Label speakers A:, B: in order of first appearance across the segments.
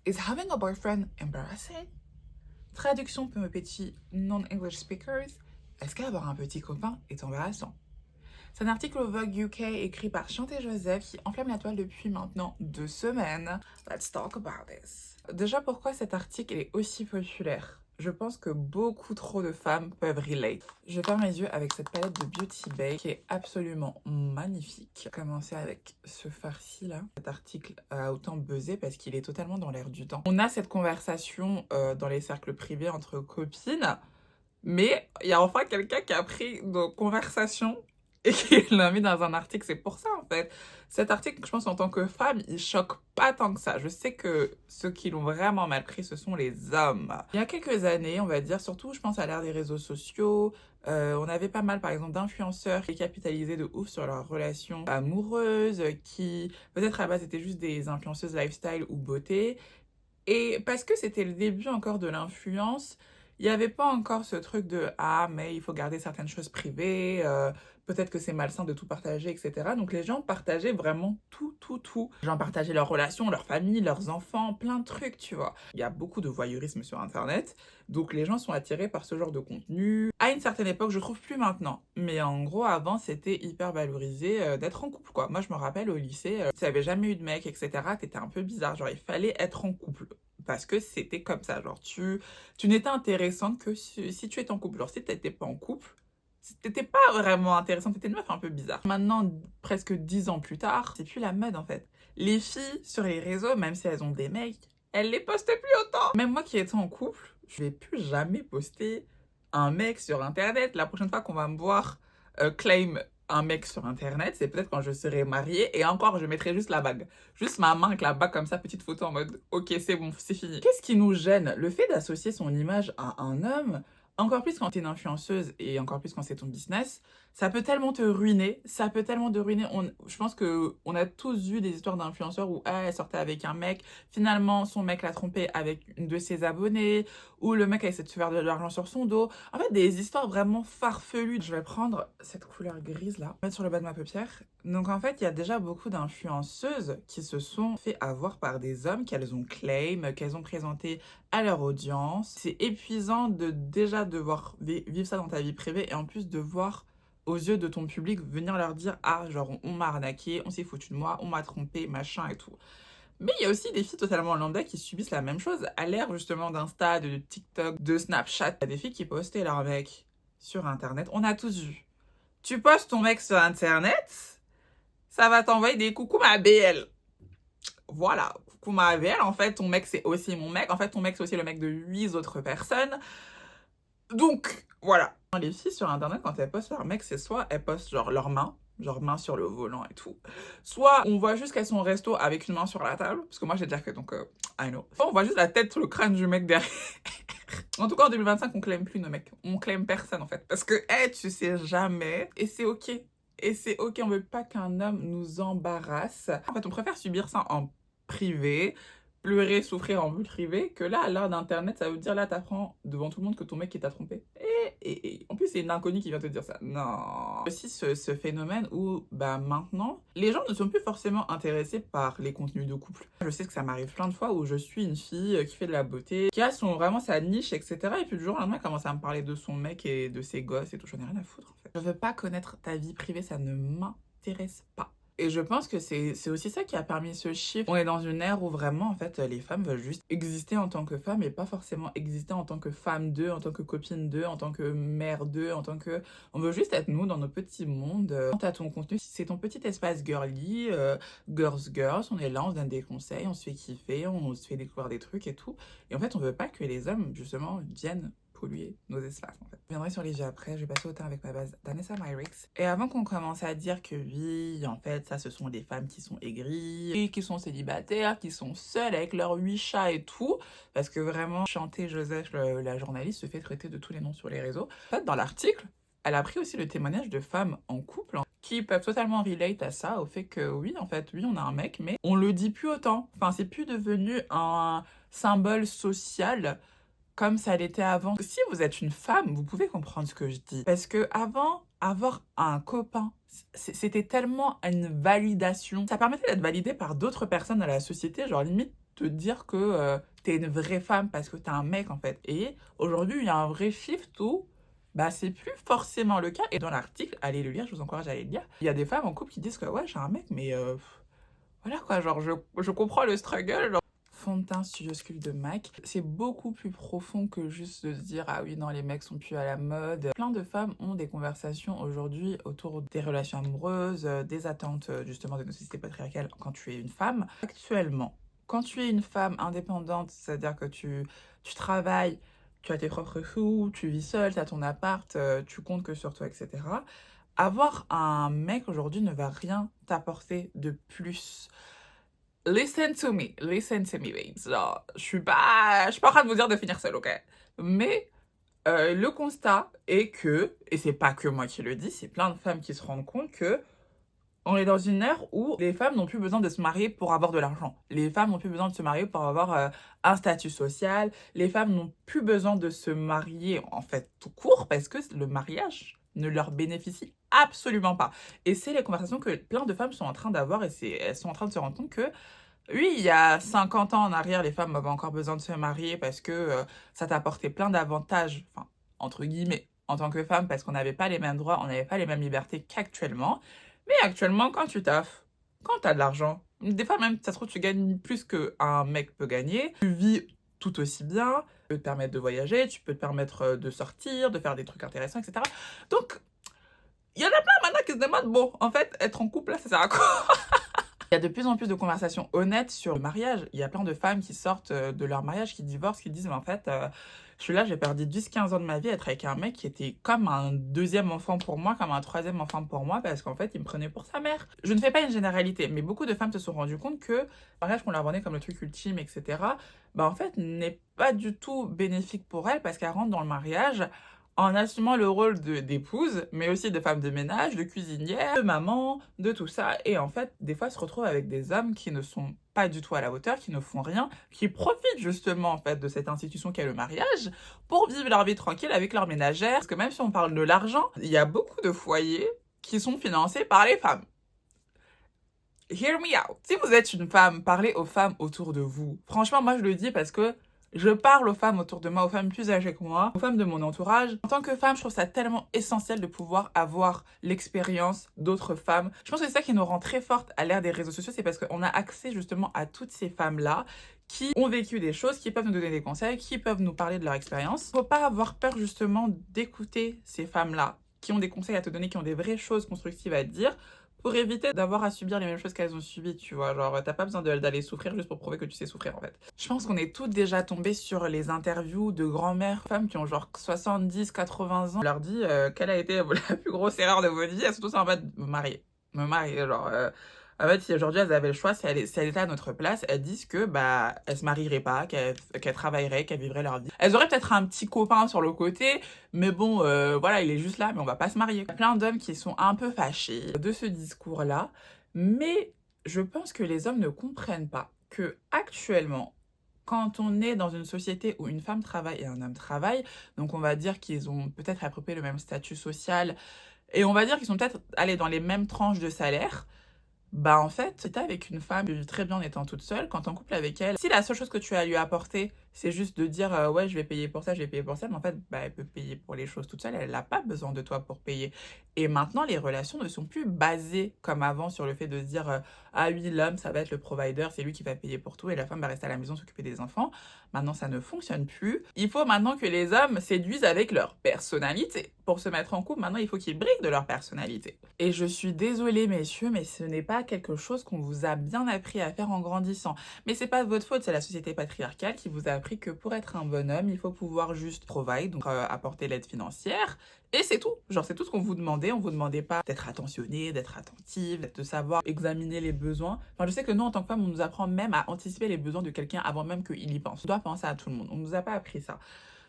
A: Is having a boyfriend embarrassing? Traduction pour mes petits non-English speakers. Est-ce qu'avoir un petit copain est embarrassant? C'est un article au Vogue UK écrit par Chanté Joseph qui enflamme la toile depuis maintenant 2 semaines. Let's talk about this. Déjà, pourquoi cet article est aussi populaire? Je pense que beaucoup trop de femmes peuvent relate. Je ferme les yeux avec cette palette de Beauty Bay qui est absolument magnifique. Commencer avec ce farci là. Cet article a autant buzzé parce qu'il est totalement dans l'air du temps. On a cette conversation dans les cercles privés entre copines, mais il y a enfin quelqu'un qui a pris nos conversations et qui l'a mis dans un article. C'est pour ça, en fait. Cet article, je pense, en tant que femme, il choque pas tant que ça. Je sais que ceux qui l'ont vraiment mal pris, ce sont les hommes. Il y a quelques années, on va dire, surtout, je pense, à l'ère des réseaux sociaux, on avait pas mal, par exemple, d'influenceurs qui capitalisaient de ouf sur leurs relations amoureuses, qui, peut-être, à la base, étaient juste des influenceuses lifestyle ou beauté. Et parce que c'était le début encore de l'influence, il n'y avait pas encore ce truc de «Ah, mais il faut garder certaines choses privées, peut-être que c'est malsain de tout partager, etc.» Donc les gens partageaient vraiment tout, tout, tout. Les gens partageaient leurs relations, leur famille, leurs enfants, plein de trucs, tu vois. Il y a beaucoup de voyeurisme sur Internet, donc les gens sont attirés par ce genre de contenu. À une certaine époque, je trouve plus maintenant, mais en gros, avant, c'était hyper valorisé d'être en couple, quoi. Moi, je me rappelle au lycée, si t'avais jamais eu de mec, etc., t'étais un peu bizarre, genre il fallait être en couple. Parce que c'était comme ça, genre tu n'étais intéressante que si tu étais en couple. Genre si t'étais pas en couple, t'étais pas vraiment intéressante, t'étais une meuf un peu bizarre. Maintenant, presque 10 ans plus tard, c'est plus la mode en fait. Les filles sur les réseaux, même si elles ont des mecs, elles les postent plus autant. Même moi qui étais en couple, je vais plus jamais poster un mec sur internet. La prochaine fois qu'on va me voir claim un mec sur internet, c'est peut-être quand je serai mariée, et encore je mettrai juste la bague. Juste ma main avec la bague comme ça, petite photo en mode ok c'est bon, c'est fini. Qu'est-ce qui nous gêne? Le fait d'associer son image à un homme, encore plus quand t'es une influenceuse et encore plus quand c'est ton business, ça peut tellement te ruiner, ça peut tellement te ruiner. Je pense que on a tous vu des histoires d'influenceurs où elle sortait avec un mec, finalement son mec l'a trompée avec une de ses abonnées, ou le mec a essayé de se faire de l'argent sur son dos. En fait, des histoires vraiment farfelues. Je vais prendre cette couleur grise là, mettre sur le bas de ma paupière. Donc en fait, il y a déjà beaucoup d'influenceuses qui se sont fait avoir par des hommes qu'elles ont claim, qu'elles ont présenté à leur audience. C'est épuisant de déjà devoir vivre ça dans ta vie privée et en plus de voir aux yeux de ton public venir leur dire ah genre on m'a arnaqué, on s'est foutu de moi, on m'a trompé, machin et tout. Mais il y a aussi des filles totalement lambda qui subissent la même chose. À l'ère justement d'Insta, de TikTok, de Snapchat, il y a des filles qui postaient leur mec sur internet. On a tous vu. Tu postes ton mec sur internet, ça va t'envoyer des coucou ma BL. Voilà, coucou ma BL. En fait, ton mec c'est aussi mon mec. En fait, ton mec c'est aussi le mec de 8 autres personnes. Donc, voilà. Les filles sur internet, quand elles postent leur mec, c'est soit elles postent genre leurs mains, genre main sur le volant et tout. Soit on voit juste qu'elles sont au resto avec une main sur la table, parce que moi j'ai déjà fait, donc I know. Soit on voit juste la tête sur le crâne du mec derrière. En tout cas, en 2025, on claime plus nos mecs. On claime personne, en fait. Parce que, hey, tu sais jamais. Et c'est ok. Et c'est ok, on veut pas qu'un homme nous embarrasse. En fait, on préfère subir ça en privé, pleurer, souffrir en privé, que là, à l'heure d'internet, ça veut dire là, t'apprends devant tout le monde que ton mec t'a trompé. Et en plus, c'est une inconnue qui vient te dire ça. Non. Aussi, ce phénomène où, bah, maintenant, les gens ne sont plus forcément intéressés par les contenus de couple. Je sais que ça m'arrive plein de fois où je suis une fille qui fait de la beauté, qui a vraiment sa niche, etc. Et puis du jour au lendemain, elle commence à me parler de son mec et de ses gosses et tout. J'en ai rien à foutre, en fait. Je veux pas connaître ta vie privée, ça ne m'intéresse pas. Et je pense que c'est aussi ça qui a permis ce shift. On est dans une ère où vraiment, en fait, les femmes veulent juste exister en tant que femmes et pas forcément exister en tant que femme d'eux, en tant que copine d'eux, en tant que mère d'eux, en tant que... On veut juste être nous dans nos petits mondes. Quand t'as ton contenu, c'est ton petit espace girly, girls, on est là, on se donne des conseils, on se fait kiffer, on se fait découvrir des trucs et tout. Et en fait, on veut pas que les hommes, justement, viennent polluer nos espaces en fait. Je viendrai sur les jeux après, je vais passer au temps avec ma base Danessa Myrix. Et avant qu'on commence à dire que oui, en fait, ça ce sont des femmes qui sont aigries, et qui sont célibataires, qui sont seules avec leurs 8 chats et tout, parce que vraiment, Chanté Joseph, la journaliste, se fait traiter de tous les noms sur les réseaux. En fait, dans l'article, elle a pris aussi le témoignage de femmes en couple qui peuvent totalement relate à ça, au fait que oui, en fait, oui, on a un mec, mais on le dit plus autant. Enfin, c'est plus devenu un symbole social comme ça l'était avant. Si vous êtes une femme, vous pouvez comprendre ce que je dis. Parce que avant, avoir un copain, c'était tellement une validation. Ça permettait d'être validé par d'autres personnes dans la société, genre limite, te dire que t'es une vraie femme parce que t'es un mec en fait. Et aujourd'hui, il y a un vrai shift où bah, c'est plus forcément le cas. Et dans l'article, allez le lire, je vous encourage à aller le lire. Il y a des femmes en couple qui disent que ouais, j'ai un mec, mais voilà quoi, genre je comprends le struggle. Genre. Fond de teint Studio Sculpt de MAC. C'est beaucoup plus profond que juste de se dire ah oui non les mecs sont plus à la mode. Plein de femmes ont des conversations aujourd'hui autour des relations amoureuses, des attentes justement de nos sociétés patriarcales quand tu es une femme. Actuellement, quand tu es une femme indépendante, c'est-à-dire que tu travailles, tu as tes propres sous, tu vis seule, tu as ton appart, tu comptes que sur toi, etc. Avoir un mec aujourd'hui ne va rien t'apporter de plus. Listen to me, babes. Genre, je suis pas en train de vous dire de finir seule, ok? Mais le constat est que, et c'est pas que moi qui le dis, c'est plein de femmes qui se rendent compte que on est dans une ère où les femmes n'ont plus besoin de se marier pour avoir de l'argent. Les femmes n'ont plus besoin de se marier pour avoir un statut social. Les femmes n'ont plus besoin de se marier, en fait, tout court, parce que le mariage ne leur bénéficie absolument pas. Et c'est les conversations que plein de femmes sont en train d'avoir et elles sont en train de se rendre compte que oui, il y a 50 ans en arrière, les femmes avaient encore besoin de se marier parce que ça t'apportait plein d'avantages, enfin, entre guillemets, en tant que femme, parce qu'on n'avait pas les mêmes droits, on n'avait pas les mêmes libertés qu'actuellement. Mais actuellement, quand tu taffes, quand tu as de l'argent, des fois même, ça se trouve, tu gagnes plus qu'un mec peut gagner, tu vis tout aussi bien, tu peux te permettre de voyager, tu peux te permettre de sortir, de faire des trucs intéressants, etc. Donc, il y en a plein maintenant qui se demandent, bon, en fait, être en couple, là, ça sert à quoi? Il y a de plus en plus de conversations honnêtes sur le mariage. Il y a plein de femmes qui sortent de leur mariage, qui divorcent, qui disent, mais en fait, je suis là, j'ai perdu 10-15 ans de ma vie à être avec un mec qui était comme un deuxième enfant pour moi, comme un troisième enfant pour moi, parce qu'en fait, il me prenait pour sa mère. Je ne fais pas une généralité, mais beaucoup de femmes se sont rendues compte que le mariage qu'on leur vendait comme le truc ultime, etc., bah en fait, n'est pas du tout bénéfique pour elles, parce qu'elles rentrent dans le mariage en assumant le rôle d'épouse, mais aussi de femme de ménage, de cuisinière, de maman, de tout ça. Et en fait, des fois, se retrouvent avec des hommes qui ne sont pas du tout à la hauteur, qui ne font rien, qui profitent justement en fait de cette institution qu'est le mariage pour vivre leur vie tranquille avec leur ménagère. Parce que même si on parle de l'argent, il y a beaucoup de foyers qui sont financés par les femmes. Hear me out. Si vous êtes une femme, parlez aux femmes autour de vous. Franchement, moi je le dis parce que je parle aux femmes autour de moi, aux femmes plus âgées que moi, aux femmes de mon entourage. En tant que femme, je trouve ça tellement essentiel de pouvoir avoir l'expérience d'autres femmes. Je pense que c'est ça qui nous rend très fortes à l'ère des réseaux sociaux, c'est parce qu'on a accès justement à toutes ces femmes-là qui ont vécu des choses, qui peuvent nous donner des conseils, qui peuvent nous parler de leur expérience. Il ne faut pas avoir peur justement d'écouter ces femmes-là qui ont des conseils à te donner, qui ont des vraies choses constructives à te dire, pour éviter d'avoir à subir les mêmes choses qu'elles ont subies, tu vois. Genre, t'as pas besoin d'aller souffrir juste pour prouver que tu sais souffrir, en fait. Je pense qu'on est toutes déjà tombées sur les interviews de grand-mères, femmes qui ont genre 70, 80 ans. On leur dit quelle a été la plus grosse erreur de votre vie. Elles sont tous en mode me marier. Me marier, genre... En fait, si aujourd'hui elles avaient le choix, si elles étaient à notre place, elles disent que bah elles se marieraient pas, qu'elles travailleraient, qu'elles vivraient leur vie. Elles auraient peut-être un petit copain sur le côté, mais bon, voilà, il est juste là, mais on va pas se marier. Il y a plein d'hommes qui sont un peu fâchés de ce discours-là, mais je pense que les hommes ne comprennent pas que actuellement, quand on est dans une société où une femme travaille et un homme travaille, donc on va dire qu'ils ont peut-être à peu près le même statut social, et on va dire qu'ils sont peut-être allés dans les mêmes tranches de salaire. Bah en fait, si t'es avec une femme qui vit très bien en étant toute seule, quand t'es en couple avec elle, si la seule chose que tu as à lui apporter, c'est juste de dire ouais je vais payer pour ça, je vais payer pour ça, mais en fait bah elle peut payer pour les choses toute seule, elle n'a pas besoin de toi pour payer. Et maintenant les relations ne sont plus basées comme avant sur le fait de se dire ah oui l'homme ça va être le provider, c'est lui qui va payer pour tout et la femme va rester à la maison s'occuper des enfants. Maintenant ça ne fonctionne plus. Il faut maintenant que les hommes séduisent avec leur personnalité. Pour se mettre en couple, maintenant il faut qu'ils brillent de leur personnalité. Et je suis désolée messieurs, mais ce n'est pas quelque chose qu'on vous a bien appris à faire en grandissant. Mais c'est pas de votre faute, c'est la société patriarcale qui vous a appris que pour être un bon homme, il faut pouvoir juste provide, donc apporter l'aide financière, et c'est tout. Genre c'est tout ce qu'on vous demandait, on vous demandait pas d'être attentionné, d'être attentive, de savoir examiner les besoins. Enfin je sais que nous en tant que femmes, on nous apprend même à anticiper les besoins de quelqu'un avant même qu'il y pense. On doit penser à tout le monde, on nous a pas appris ça.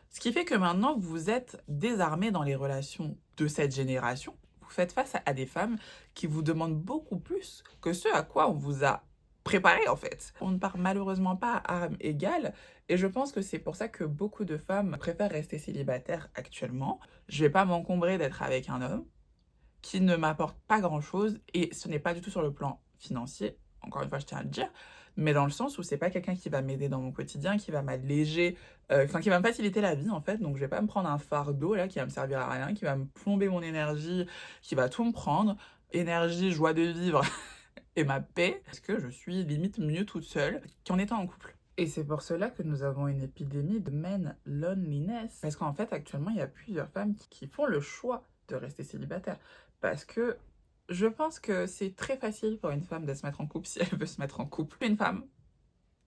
A: Ce qui fait que maintenant, vous êtes désarmés dans les relations de cette génération. Vous faites face à des femmes qui vous demandent beaucoup plus que ce à quoi on vous a préparé en fait. On ne part malheureusement pas à armes égales et je pense que c'est pour ça que beaucoup de femmes préfèrent rester célibataires actuellement. Je vais pas m'encombrer d'être avec un homme qui ne m'apporte pas grand chose et ce n'est pas du tout sur le plan financier, encore une fois je tiens à le dire, mais dans le sens où c'est pas quelqu'un qui va m'aider dans mon quotidien, qui va m'alléger, qui va me faciliter la vie en fait. Donc je vais pas me prendre un fardeau là qui va me servir à rien, qui va me plomber mon énergie, qui va tout me prendre. Énergie, joie de vivre et ma paix, parce que je suis limite mieux toute seule qu'en étant en couple. Et c'est pour cela que nous avons une épidémie de men loneliness. Parce qu'en fait, actuellement, il y a plusieurs femmes qui font le choix de rester célibataires. Parce que je pense que c'est très facile pour une femme de se mettre en couple si elle veut se mettre en couple. Une femme,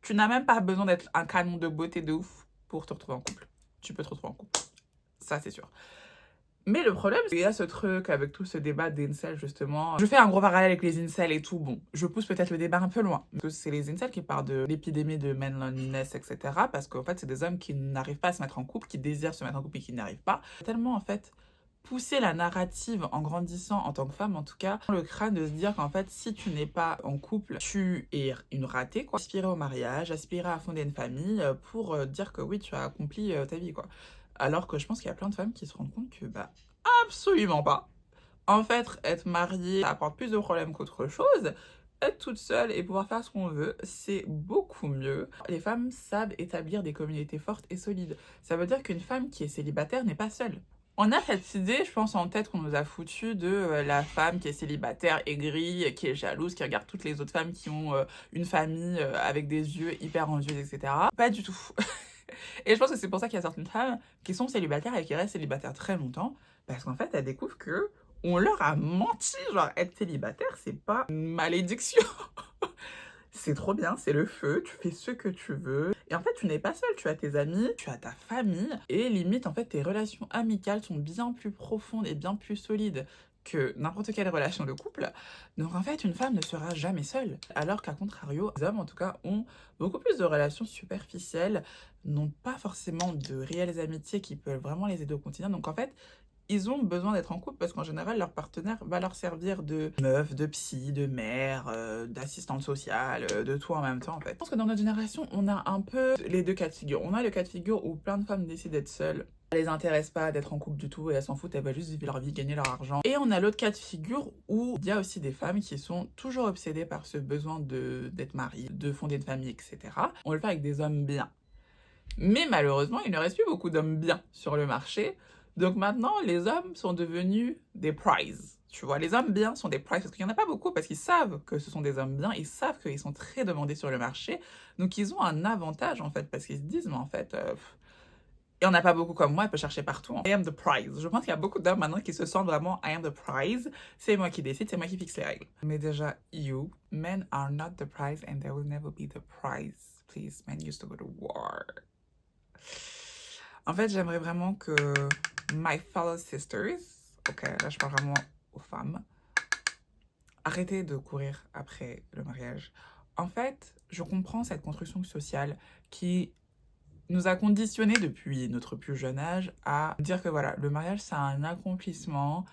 A: tu n'as même pas besoin d'être un canon de beauté de ouf pour te retrouver en couple. Tu peux te retrouver en couple. Ça, c'est sûr. Mais le problème, c'est qu'il y a ce truc avec tout ce débat d'incel, justement. Je fais un gros parallèle avec les incels et tout. Bon, je pousse peut-être le débat un peu loin. Parce que c'est les incels qui parlent de l'épidémie de men loneliness, etc. Parce qu'en fait, c'est des hommes qui n'arrivent pas à se mettre en couple, qui désirent se mettre en couple et qui n'y arrivent pas. Tellement, en fait, pousser la narrative en grandissant en tant que femme, en tout cas, le crâne de se dire qu'en fait, si tu n'es pas en couple, tu es une ratée, quoi. Aspirer au mariage, aspirer à fonder une famille pour dire que oui, tu as accompli ta vie, quoi. Alors que je pense qu'il y a plein de femmes qui se rendent compte que, bah, absolument pas. En fait, être mariée, ça apporte plus de problèmes qu'autre chose. Être toute seule et pouvoir faire ce qu'on veut, c'est beaucoup mieux. Les femmes savent établir des communautés fortes et solides. Ça veut dire qu'une femme qui est célibataire n'est pas seule. On a cette idée, je pense, en tête qu'on nous a foutu de la femme qui est célibataire, aigrie, qui est jalouse, qui regarde toutes les autres femmes qui ont une famille avec des yeux hyper envieux, etc. Pas du tout. Et je pense que c'est pour ça qu'il y a certaines femmes qui sont célibataires et qui restent célibataires très longtemps, parce qu'en fait, elles découvrent que on leur a menti. Genre, être célibataire, c'est pas une malédiction. C'est trop bien, c'est le feu, tu fais ce que tu veux. Et en fait, tu n'es pas seule, tu as tes amis, tu as ta famille. Et limite, en fait, tes relations amicales sont bien plus profondes et bien plus solides que n'importe quelle relation de couple. Donc en fait, une femme ne sera jamais seule. Alors qu'à contrario, les hommes, en tout cas, ont beaucoup plus de relations superficielles, n'ont pas forcément de réelles amitiés qui peuvent vraiment les aider au quotidien. Donc en fait, ils ont besoin d'être en couple parce qu'en général, leur partenaire va leur servir de meuf, de psy, de mère, d'assistante sociale, de tout en même temps en fait. Je pense que dans notre génération, on a un peu les deux cas de figure. On a le cas de figure où plein de femmes décident d'être seules. Ça les intéresse pas d'être en couple du tout et elles s'en foutent, elles veulent juste vivre leur vie, gagner leur argent. Et on a l'autre cas de figure où il y a aussi des femmes qui sont toujours obsédées par ce besoin d'être mariées, de fonder une famille, etc. On le fait avec des hommes bien. Mais malheureusement, il ne reste plus beaucoup d'hommes bien sur le marché. Donc maintenant, les hommes sont devenus des prizes. Tu vois, les hommes bien sont des prizes parce qu'il n'y en a pas beaucoup parce qu'ils savent que ce sont des hommes bien, ils savent qu'ils sont très demandés sur le marché. Donc ils ont un avantage en fait parce qu'ils se disent, mais en fait, il n'y en a pas beaucoup comme moi, elle peut chercher partout. I am the prize. Je pense qu'il y a beaucoup d'hommes maintenant qui se sentent vraiment I am the prize. C'est moi qui décide, c'est moi qui fixe les règles. Mais déjà, you, men are not the prize and they will never be the prize. Please, men used to go to war. En fait, j'aimerais vraiment que my fellow sisters, ok, là je parle vraiment aux femmes, arrêtez de courir après le mariage. En fait, je comprends cette construction sociale qui nous a conditionnés depuis notre plus jeune âge à dire que voilà, le mariage c'est un accomplissement.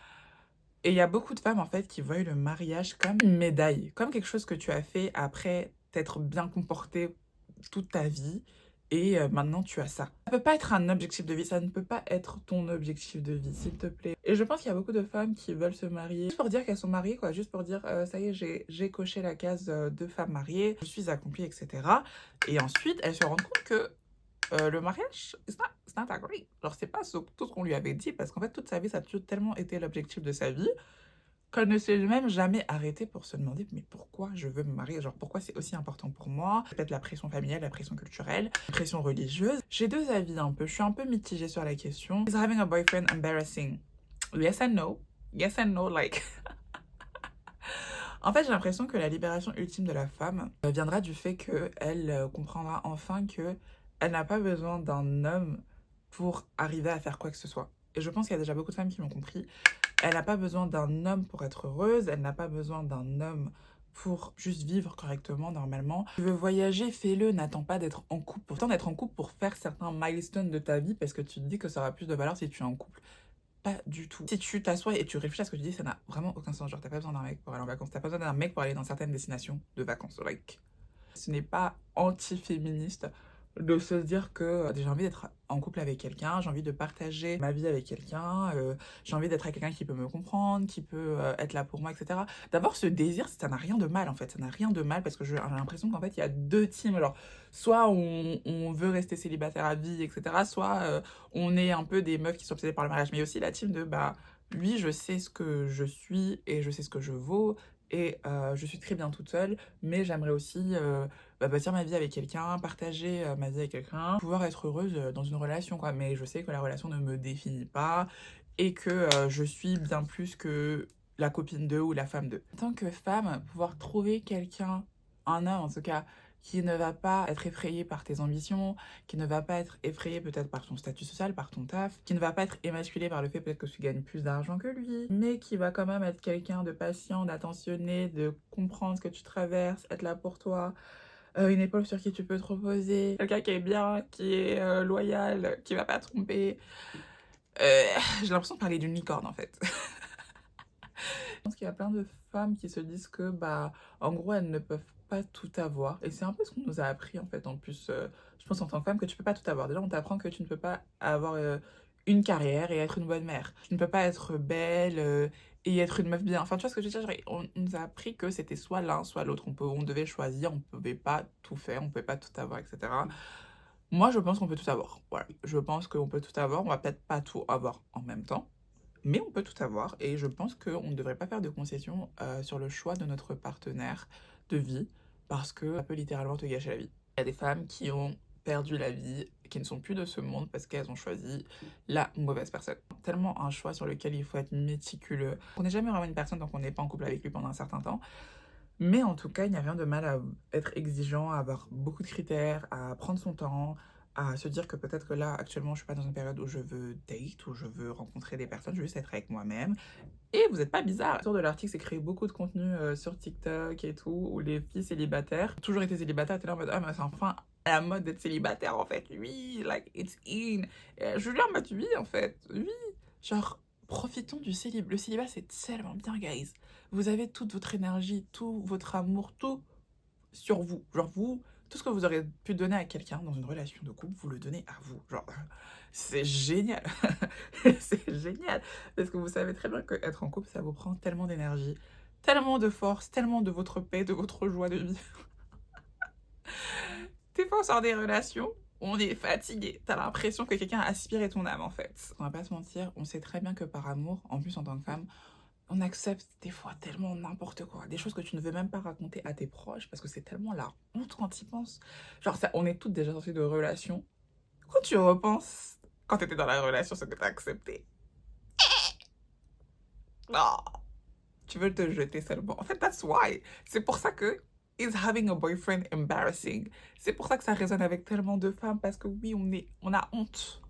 A: Et il y a beaucoup de femmes en fait qui voient le mariage comme une médaille, comme quelque chose que tu as fait après t'être bien comportée toute ta vie. Et maintenant, tu as ça. Ça peut pas être un objectif de vie, ça ne peut pas être ton objectif de vie, s'il te plaît. Et je pense qu'il y a beaucoup de femmes qui veulent se marier juste pour dire qu'elles sont mariées, quoi. Juste pour dire, ça y est, j'ai coché la case de femme mariée, je suis accomplie, etc. Et ensuite, elles se rendent compte que le mariage, it's not that great. Genre, c'est pas tout ce qu'on lui avait dit, parce qu'en fait, toute sa vie, ça a toujours tellement été l'objectif de sa vie, qu'elle ne s'est même jamais arrêtée pour se demander mais pourquoi je veux me marier, genre pourquoi c'est aussi important pour moi. Peut-être la pression familiale, la pression culturelle, la pression religieuse. J'ai deux avis un peu, je suis un peu mitigée sur la question. Is having a boyfriend embarrassing? Yes and no. Yes and no, like... En fait, j'ai l'impression que la libération ultime de la femme viendra du fait qu'elle comprendra enfin que elle n'a pas besoin d'un homme pour arriver à faire quoi que ce soit. Et je pense qu'il y a déjà beaucoup de femmes qui l'ont compris. Elle n'a pas besoin d'un homme pour être heureuse, elle n'a pas besoin d'un homme pour juste vivre correctement, normalement. Tu veux voyager, fais-le, n'attends pas d'être en couple. Pourtant, d'être en couple pour faire certains milestones de ta vie parce que tu te dis que ça aura plus de valeur si tu es en couple. Pas du tout. Si tu t'assois et tu réfléchis à ce que tu dis, ça n'a vraiment aucun sens. Genre, t'as pas besoin d'un mec pour aller en vacances, t'as pas besoin d'un mec pour aller dans certaines destinations de vacances. Like, ce n'est pas anti-féministe de se dire que j'ai envie d'être en couple avec quelqu'un, j'ai envie de partager ma vie avec quelqu'un, j'ai envie d'être avec quelqu'un qui peut me comprendre, qui peut être là pour moi, etc. D'avoir ce désir, ça n'a rien de mal en fait, ça n'a rien de mal parce que j'ai l'impression qu'en fait il y a deux teams. Alors, soit on veut rester célibataire à vie, etc. Soit on est un peu des meufs qui sont obsédées par le mariage, mais aussi la team de bah oui, je sais ce que je suis et je sais ce que je vaux et je suis très bien toute seule, mais j'aimerais aussi bâtir ma vie avec quelqu'un, partager ma vie avec quelqu'un, pouvoir être heureuse dans une relation, quoi. Mais je sais que la relation ne me définit pas et que je suis bien plus que la copine d'eux ou la femme d'eux. En tant que femme, pouvoir trouver quelqu'un, un homme en tout cas, qui ne va pas être effrayé par tes ambitions, qui ne va pas être effrayé peut-être par ton statut social, par ton taf, qui ne va pas être émasculé par le fait peut-être que tu gagnes plus d'argent que lui, mais qui va quand même être quelqu'un de patient, d'attentionné, de comprendre ce que tu traverses, être là pour toi, une épaule sur qui tu peux te reposer, quelqu'un qui est bien, qui est loyal, qui va pas tromper. J'ai l'impression de parler d'une licorne en fait. Je pense qu'il y a plein de femmes qui se disent que, bah, en gros, elles ne peuvent pas tout avoir. Et c'est un peu ce qu'on nous a appris, en fait. En plus, je pense en tant que femme que tu peux pas tout avoir. Déjà, on t'apprend que tu ne peux pas avoir une carrière et être une bonne mère. Tu ne peux pas être belle et être une meuf bien. Enfin, tu vois ce que je veux dire? Genre, on nous a appris que c'était soit l'un, soit l'autre. On devait choisir, on pouvait pas tout faire, on pouvait pas tout avoir, etc. Moi, je pense qu'on peut tout avoir. Voilà. Je pense qu'on peut tout avoir. On va peut-être pas tout avoir en même temps. Mais on peut tout avoir et je pense qu'on ne devrait pas faire de concessions sur le choix de notre partenaire de vie parce que ça peut littéralement te gâcher la vie. Il y a des femmes qui ont perdu la vie, qui ne sont plus de ce monde parce qu'elles ont choisi la mauvaise personne. Tellement un choix sur lequel il faut être méticuleux. On n'est jamais vraiment une personne tant qu'on n'est pas en couple avec lui pendant un certain temps. Mais en tout cas, il n'y a rien de mal à être exigeant, à avoir beaucoup de critères, à prendre son temps, à se dire que peut-être que là, actuellement, je suis pas dans une période où je veux date, où je veux rencontrer des personnes, je veux juste être avec moi-même. Et vous n'êtes pas bizarre. Autour de l'article, c'est créé beaucoup de contenu sur TikTok et tout, où les filles célibataires, toujours été célibataires, t'es là en mode, ah, mais c'est enfin à la mode d'être célibataire, en fait. Oui, like, it's in. Et je suis là en mode, oui, en fait, oui. Genre, profitons du célibat. Le célibat, c'est tellement bien, guys. Vous avez toute votre énergie, tout votre amour, tout sur vous. Genre, vous, tout ce que vous aurez pu donner à quelqu'un dans une relation de couple, vous le donnez à vous. Genre, c'est génial. C'est génial. Parce que vous savez très bien qu'être en couple, ça vous prend tellement d'énergie, tellement de force, tellement de votre paix, de votre joie de vie. Des fois, on sort des relations, on est fatigué. T'as l'impression que quelqu'un a aspiré ton âme, en fait. On va pas se mentir, on sait très bien que par amour, en plus en tant que femme, on accepte des fois tellement n'importe quoi, des choses que tu ne veux même pas raconter à tes proches parce que c'est tellement la honte quand tu y penses. Genre, ça, on est toutes déjà sorties de relations. Quand tu repenses, quand tu étais dans la relation, ce que tu as accepté, non, tu veux te jeter seulement. En fait, that's why. C'est pour ça que is having a boyfriend embarrassing. C'est pour ça que ça résonne avec tellement de femmes parce que oui, on a honte.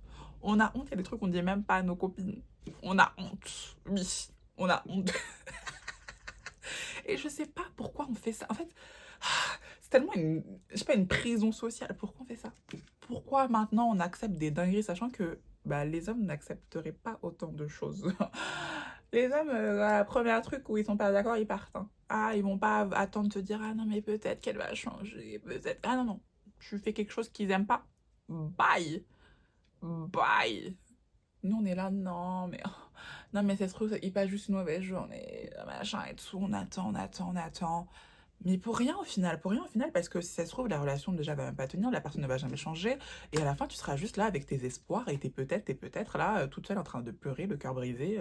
A: On a honte, il y a des trucs qu'on dit même pas à nos copines. On a honte. Oui, on a honte. Et je sais pas pourquoi on fait ça. En fait, c'est tellement je sais pas, une prison sociale. Pourquoi on fait ça? Pourquoi maintenant on accepte des dingueries sachant que bah, les hommes n'accepteraient pas autant de choses. Les hommes, la première truc où ils sont pas d'accord, ils partent. Hein. Ah, ils vont pas attendre de te dire ah non mais peut-être qu'elle va changer, peut-être. Ah non non, tu fais quelque chose qu'ils aiment pas. Bye, bye. Nous on est là non mais non mais ça se trouve il passe juste une mauvaise journée, machin et tout. On attend, on attend, on attend. Mais pour rien au final, parce que si ça se trouve, la relation déjà va même pas tenir, la personne ne va jamais changer, et à la fin, tu seras juste là avec tes espoirs et t'es peut-être là, toute seule en train de pleurer, le cœur brisé.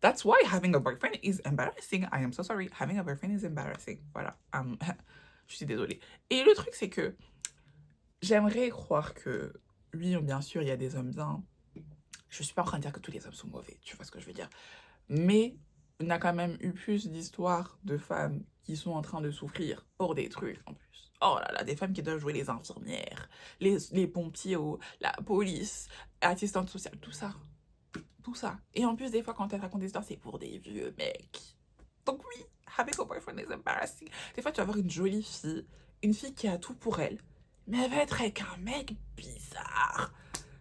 A: That's why having a boyfriend is embarrassing. I am so sorry. Having a boyfriend is embarrassing. Voilà. Je suis désolée. Et le truc, c'est que j'aimerais croire que, oui, bien sûr, il y a des hommes bien. Je suis pas en train de dire que tous les hommes sont mauvais, tu vois ce que je veux dire. Mais on a quand même eu plus d'histoires de femmes qui sont en train de souffrir pour des trucs en plus. Oh là là, des femmes qui doivent jouer les infirmières, les pompiers, la police, assistante sociale, tout ça. Tout ça. Et en plus, des fois, quand elles racontent des histoires, c'est pour des vieux mecs. Donc oui, having a boyfriend is embarrassing. Des fois, tu vas avoir une fille qui a tout pour elle, mais elle va être avec un mec bizarre.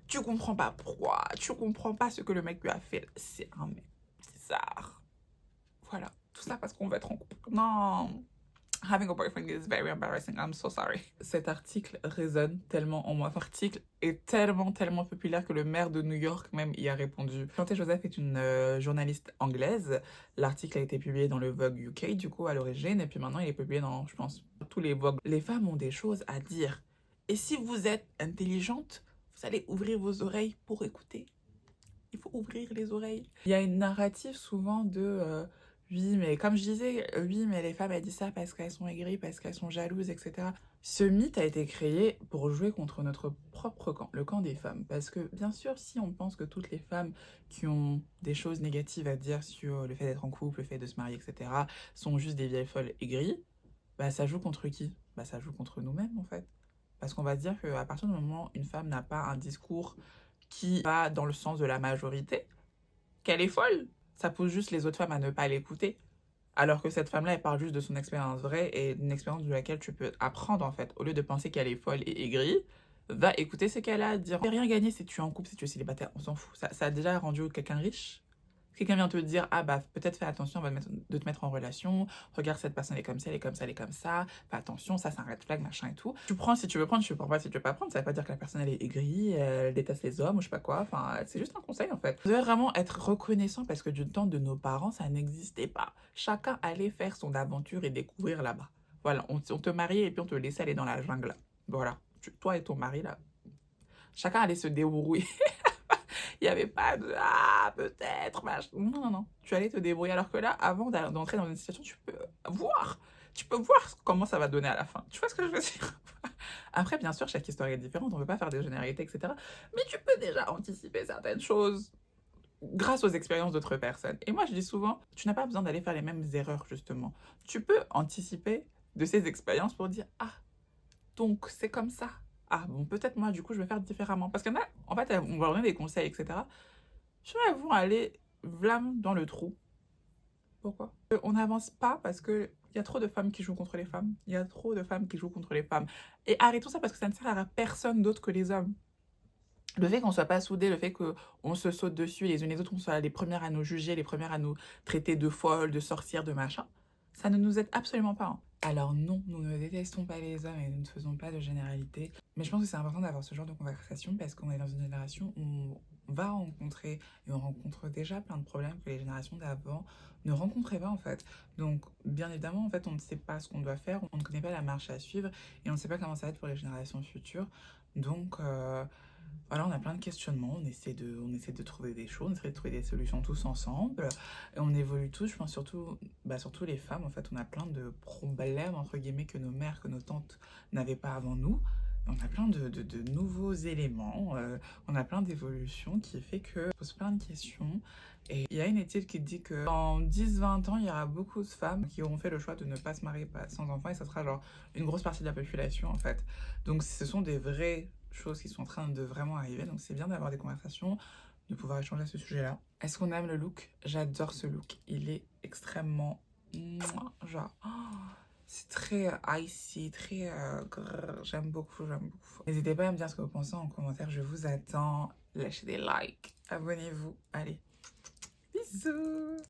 A: Tu comprends pas pourquoi, tu comprends pas ce que le mec lui a fait. C'est un mec bizarre. Voilà, tout ça parce qu'on veut être en couple. Non, Having a boyfriend is very embarrassing. I'm so sorry. Cet article résonne tellement en moi. Cet article est tellement populaire que le maire de New York même y a répondu. Chanté Joseph est une journaliste anglaise. L'article a été publié dans le Vogue UK du coup à l'origine et puis maintenant il est publié dans, je pense, tous les Vogue. Les femmes ont des choses à dire. Et si vous êtes intelligente, vous allez ouvrir vos oreilles pour écouter. Il faut ouvrir les oreilles. Il y a une narrative souvent de oui, mais comme je disais, oui, mais les femmes, elles disent ça parce qu'elles sont aigries, parce qu'elles sont jalouses, etc. Ce mythe a été créé pour jouer contre notre propre camp, le camp des femmes. Parce que, bien sûr, si on pense que toutes les femmes qui ont des choses négatives à dire sur le fait d'être en couple, le fait de se marier, etc., sont juste des vieilles folles aigries, bah ça joue contre qui? Bah ça joue contre nous-mêmes, en fait. Parce qu'on va se dire qu'à partir du moment où une femme n'a pas un discours qui va dans le sens de la majorité, qu'elle est folle. Ça pousse juste les autres femmes à ne pas l'écouter. Alors que cette femme-là, elle parle juste de son expérience vraie et une expérience de laquelle tu peux apprendre en fait. Au lieu de penser qu'elle est folle et aigrie, va écouter ce qu'elle a à dire. Rien gagné si tu es en couple, si tu es célibataire, on s'en fout. Ça a déjà rendu quelqu'un riche. Quelqu'un vient te dire, ah bah peut-être fais attention de te mettre en relation, regarde cette personne elle est comme ça, elle est comme ça, elle est comme ça, fais attention, ça c'est un red flag, machin et tout. Tu prends si tu veux prendre, tu prends pas si tu veux pas prendre, ça veut pas dire que la personne elle est aigrie, elle déteste les hommes ou je sais pas quoi, enfin c'est juste un conseil en fait. Vous devez vraiment être reconnaissant parce que du temps de nos parents ça n'existait pas. Chacun allait faire son aventure et découvrir là-bas. Voilà, on te mariait et puis on te laissait aller dans la jungle. Voilà, toi et ton mari là, chacun allait se débrouiller. Il n'y avait pas de ah, peut-être, machin. Non. Tu allais te débrouiller. Alors que là, avant d'entrer dans une situation, tu peux voir. Tu peux voir comment ça va donner à la fin. Tu vois ce que je veux dire? Après, bien sûr, chaque histoire est différente. On ne veut pas faire des généralités, etc. Mais tu peux déjà anticiper certaines choses grâce aux expériences d'autres personnes. Et moi, je dis souvent, tu n'as pas besoin d'aller faire les mêmes erreurs, justement. Tu peux anticiper de ces expériences pour dire, ah, donc c'est comme ça. Ah bon, peut-être moi, du coup, je vais faire différemment. Parce qu'il y en a, en fait, on va leur donner des conseils, etc. Elles vont aller vlam dans le trou. Pourquoi? On n'avance pas parce qu'il y a trop de femmes qui jouent contre les femmes. Il y a trop de femmes qui jouent contre les femmes. Et arrêtons ça parce que ça ne sert à personne d'autre que les hommes. Le fait qu'on soit pas soudés, le fait qu'on se saute dessus les unes les autres, on soit les premières à nous juger, les premières à nous traiter de folles, de sorcières, de machin, ça ne nous aide absolument pas. Hein. Alors non, nous ne détestons pas les hommes et nous ne faisons pas de généralité. Mais je pense que c'est important d'avoir ce genre de conversation parce qu'on est dans une génération où on va rencontrer et on rencontre déjà plein de problèmes que les générations d'avant ne rencontraient pas en fait. Donc bien évidemment en fait on ne sait pas ce qu'on doit faire, on ne connaît pas la marche à suivre et on ne sait pas comment ça va être pour les générations futures. Donc voilà, on a plein de questionnements, on essaie de trouver des choses, on essaie de trouver des solutions tous ensemble. Et on évolue tous, je pense surtout les femmes, en fait, on a plein de problèmes, entre guillemets, que nos mères, que nos tantes n'avaient pas avant nous. On a plein de nouveaux éléments, on a plein d'évolutions qui fait que on pose plein de questions. Et il y a une étude qui dit que dans 10-20 ans, il y aura beaucoup de femmes qui auront fait le choix de ne pas se marier sans enfants et ça sera genre une grosse partie de la population en fait. Donc ce sont des vraies choses qui sont en train de vraiment arriver. Donc c'est bien d'avoir des conversations, de pouvoir échanger à ce sujet-là. Est-ce qu'on aime le look? J'adore ce look. Il est extrêmement... genre... c'est très icy, très... j'aime beaucoup, j'aime beaucoup. N'hésitez pas à me dire ce que vous pensez en commentaire. Je vous attends. Lâchez des likes. Abonnez-vous. Allez. Bisous.